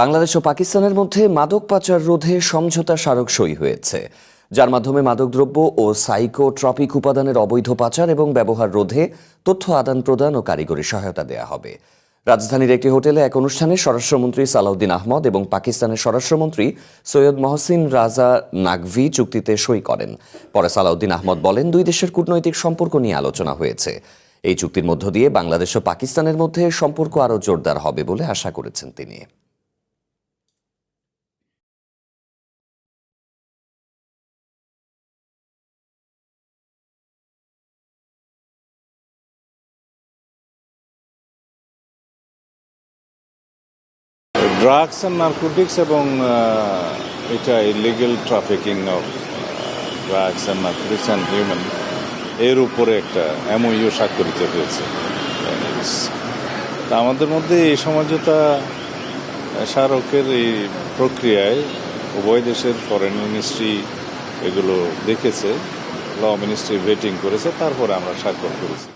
বাংলাদেশ ও পাকিস্তানের মধ্যে মাদক পাচার রোধে সমঝোতা স্মারক সই হয়েছে, যার মাধ্যমে মাদকদ্রব্য ও সাইকোট্রপিক উপাদানের অবৈধ পাচার এবং ব্যবহার রোধে তথ্য আদান প্রদান ও কারিগরি সহায়তা দেয়া হবে। রাজধানীর একটি হোটেলে এক অনুষ্ঠানে স্বরাষ্ট্রমন্ত্রী সালাউদ্দিন আহমদ এবং পাকিস্তানের স্বরাষ্ট্রমন্ত্রী সৈয়দ মহসিন রাজা নাকভি চুক্তিতে সই করেন। পরে সালাউদ্দিন আহমদ বলেন, দুই দেশের কূটনৈতিক সম্পর্ক নিয়ে আলোচনা হয়েছে। এই চুক্তির মধ্য দিয়ে বাংলাদেশ ও পাকিস্তানের মধ্যে সম্পর্ক আরও জোরদার হবে বলে আশা করেছেন তিনি। ড্রাগস অ্যান্ড নার্কোটিক্স এবং এটা illegal trafficking of drugs and narcotics and human এর উপরে একটা এমওইউ স্বাক্ষরিত হয়েছে। তা আমাদের মধ্যে এই সমঝোতা স্মারকের এই প্রক্রিয়ায় উভয় দেশের ফরেন মিনিস্ট্রি এগুলো দেখেছে, ল মিনিস্ট্রি ভেটিং করেছে, তারপরে আমরা স্বাক্ষর করেছি।